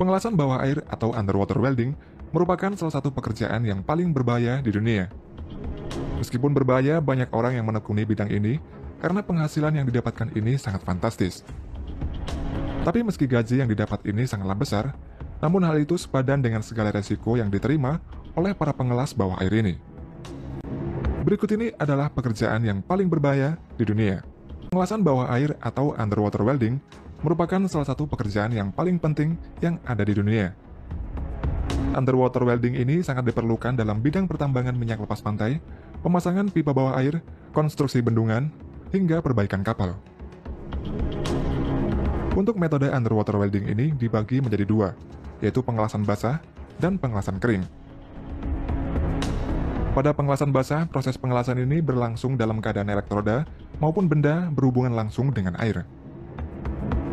Pengelasan bawah air atau underwater welding merupakan salah satu pekerjaan yang paling berbahaya di dunia. Meskipun berbahaya, banyak orang yang menekuni bidang ini karena penghasilan yang didapatkan ini sangat fantastis. Tapi meski gaji yang didapat ini sangatlah besar, namun hal itu sepadan dengan segala resiko yang diterima oleh para pengelas bawah air ini. Berikut ini adalah pekerjaan yang paling berbahaya di dunia. Pengelasan bawah air atau underwater welding merupakan salah satu pekerjaan yang paling penting yang ada di dunia. Underwater welding ini sangat diperlukan dalam bidang pertambangan minyak lepas pantai, pemasangan pipa bawah air, konstruksi bendungan, hingga perbaikan kapal. Untuk metode underwater welding ini dibagi menjadi dua, yaitu pengelasan basah dan pengelasan kering. Pada pengelasan basah, proses pengelasan ini berlangsung dalam keadaan elektroda maupun benda berhubungan langsung dengan air.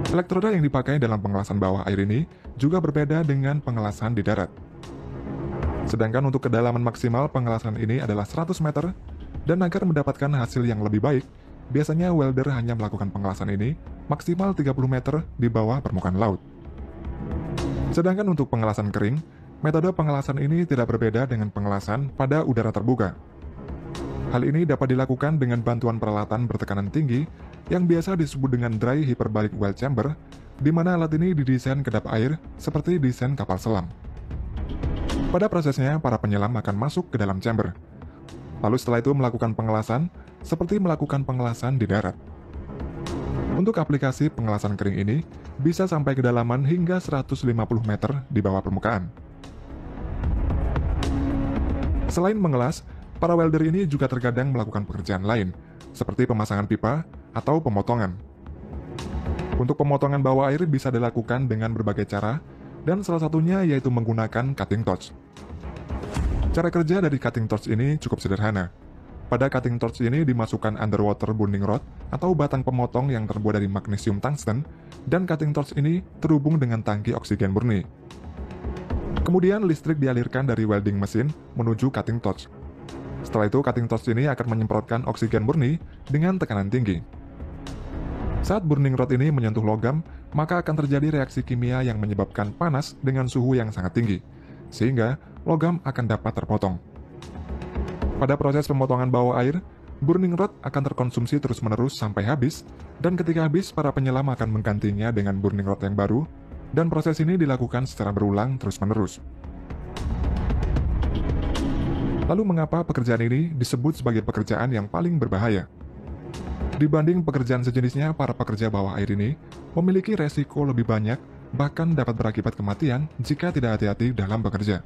Elektroda yang dipakai dalam pengelasan bawah air ini juga berbeda dengan pengelasan di darat. Sedangkan untuk kedalaman maksimal pengelasan ini adalah 100 meter, dan agar mendapatkan hasil yang lebih baik, biasanya welder hanya melakukan pengelasan ini maksimal 30 meter di bawah permukaan laut. Sedangkan untuk pengelasan kering, metode pengelasan ini tidak berbeda dengan pengelasan pada udara terbuka. Hal ini dapat dilakukan dengan bantuan peralatan bertekanan tinggi yang biasa disebut dengan dry hyperbaric weld chamber, di mana alat ini didesain kedap air seperti desain kapal selam. Pada prosesnya, para penyelam akan masuk ke dalam chamber. Lalu setelah itu melakukan pengelasan, seperti melakukan pengelasan di darat. Untuk aplikasi pengelasan kering ini, bisa sampai kedalaman hingga 150 meter di bawah permukaan. Selain mengelas, para welder ini juga terkadang melakukan pekerjaan lain, seperti pemasangan pipa atau pemotongan. Untuk pemotongan bawah air bisa dilakukan dengan berbagai cara, dan salah satunya yaitu menggunakan cutting torch. Cara kerja dari cutting torch ini cukup sederhana. Pada cutting torch ini dimasukkan underwater burning rod atau batang pemotong yang terbuat dari magnesium tungsten, dan cutting torch ini terhubung dengan tangki oksigen murni. Kemudian listrik dialirkan dari welding mesin menuju cutting torch. Setelah itu cutting torch ini akan menyemprotkan oksigen murni dengan tekanan tinggi. Saat burning rod ini menyentuh logam, maka akan terjadi reaksi kimia yang menyebabkan panas dengan suhu yang sangat tinggi, sehingga logam akan dapat terpotong. Pada proses pemotongan bawah air, burning rod akan terkonsumsi terus-menerus sampai habis, dan ketika habis, para penyelam akan menggantinya dengan burning rod yang baru, dan proses ini dilakukan secara berulang terus-menerus. Lalu mengapa pekerjaan ini disebut sebagai pekerjaan yang paling berbahaya? Dibanding pekerjaan sejenisnya, para pekerja bawah air ini memiliki resiko lebih banyak, bahkan dapat berakibat kematian jika tidak hati-hati dalam bekerja.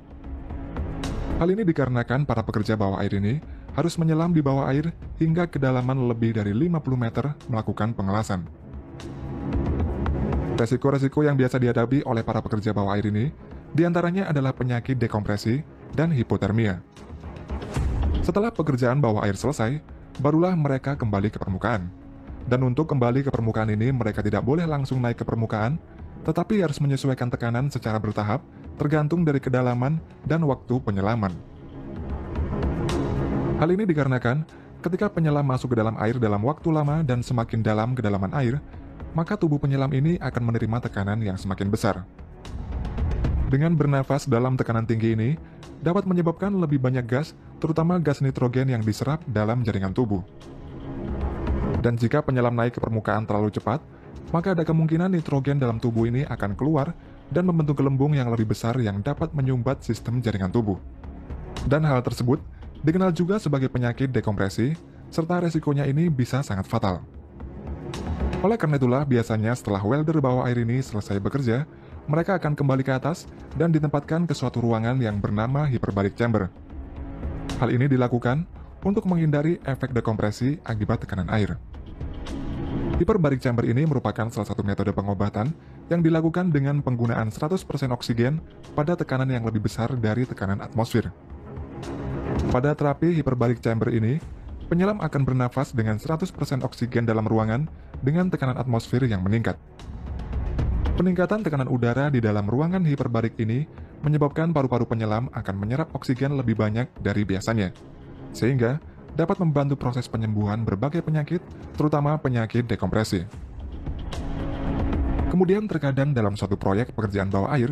Hal ini dikarenakan para pekerja bawah air ini harus menyelam di bawah air hingga kedalaman lebih dari 50 meter melakukan pengelasan. Resiko-resiko yang biasa dihadapi oleh para pekerja bawah air ini diantaranya adalah penyakit dekompresi dan hipotermia. Setelah pekerjaan bawah air selesai, barulah mereka kembali ke permukaan. Dan untuk kembali ke permukaan ini, mereka tidak boleh langsung naik ke permukaan, tetapi harus menyesuaikan tekanan secara bertahap, tergantung dari kedalaman dan waktu penyelaman. Hal ini dikarenakan, ketika penyelam masuk ke dalam air dalam waktu lama dan semakin dalam kedalaman air, maka tubuh penyelam ini akan menerima tekanan yang semakin besar. Dengan bernafas dalam tekanan tinggi ini, dapat menyebabkan lebih banyak gas, terutama gas nitrogen yang diserap dalam jaringan tubuh. Dan jika penyelam naik ke permukaan terlalu cepat, maka ada kemungkinan nitrogen dalam tubuh ini akan keluar dan membentuk gelembung yang lebih besar yang dapat menyumbat sistem jaringan tubuh. Dan hal tersebut dikenal juga sebagai penyakit dekompresi, serta resikonya ini bisa sangat fatal. Oleh karena itulah, biasanya setelah welder bawah air ini selesai bekerja, mereka akan kembali ke atas dan ditempatkan ke suatu ruangan yang bernama hyperbaric chamber. Hal ini dilakukan untuk menghindari efek dekompresi akibat tekanan air. Hyperbaric chamber ini merupakan salah satu metode pengobatan yang dilakukan dengan penggunaan 100% oksigen pada tekanan yang lebih besar dari tekanan atmosfer. Pada terapi hyperbaric chamber ini, penyelam akan bernafas dengan 100% oksigen dalam ruangan dengan tekanan atmosfer yang meningkat. Peningkatan tekanan udara di dalam ruangan hiperbarik ini menyebabkan paru-paru penyelam akan menyerap oksigen lebih banyak dari biasanya, sehingga dapat membantu proses penyembuhan berbagai penyakit, terutama penyakit dekompresi. Kemudian terkadang dalam suatu proyek pekerjaan bawah air,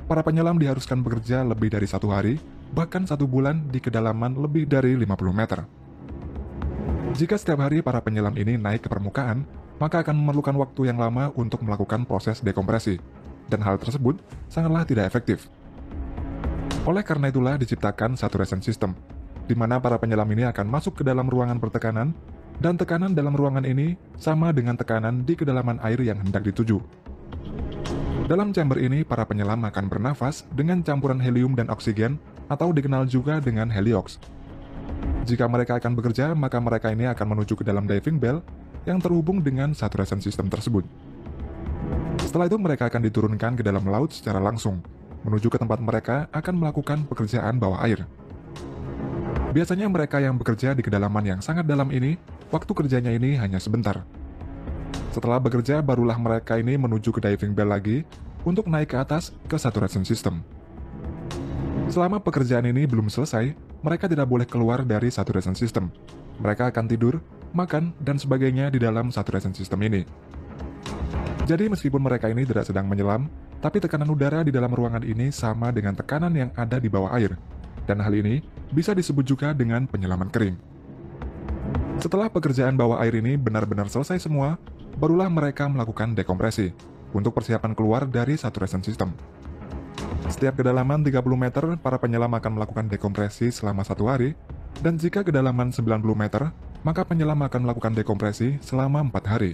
para penyelam diharuskan bekerja lebih dari 1 hari, bahkan 1 bulan di kedalaman lebih dari 50 meter. Jika setiap hari para penyelam ini naik ke permukaan, maka akan memerlukan waktu yang lama untuk melakukan proses dekompresi, dan hal tersebut sangatlah tidak efektif. Oleh karena itulah diciptakan saturation system, di mana para penyelam ini akan masuk ke dalam ruangan bertekanan, dan tekanan dalam ruangan ini sama dengan tekanan di kedalaman air yang hendak dituju. Dalam chamber ini, para penyelam akan bernafas dengan campuran helium dan oksigen, atau dikenal juga dengan heliox. Jika mereka akan bekerja, maka mereka ini akan menuju ke dalam diving bell yang terhubung dengan saturation system tersebut. Setelah itu mereka akan diturunkan ke dalam laut secara langsung, menuju ke tempat mereka akan melakukan pekerjaan bawah air. Biasanya mereka yang bekerja di kedalaman yang sangat dalam ini, waktu kerjanya ini hanya sebentar. Setelah bekerja, barulah mereka ini menuju ke diving bell lagi untuk naik ke atas ke saturation system. Selama pekerjaan ini belum selesai, mereka tidak boleh keluar dari saturation system. Mereka akan tidur, makan, dan sebagainya di dalam saturation system ini. Jadi meskipun mereka ini tidak sedang menyelam, tapi tekanan udara di dalam ruangan ini sama dengan tekanan yang ada di bawah air, dan hal ini bisa disebut juga dengan penyelaman kering. Setelah pekerjaan bawah air ini benar-benar selesai semua, barulah mereka melakukan dekompresi untuk persiapan keluar dari saturation system. Setiap kedalaman 30 meter, para penyelam akan melakukan dekompresi selama 1 hari, dan jika kedalaman 90 meter, maka penyelam akan melakukan dekompresi selama 4 hari.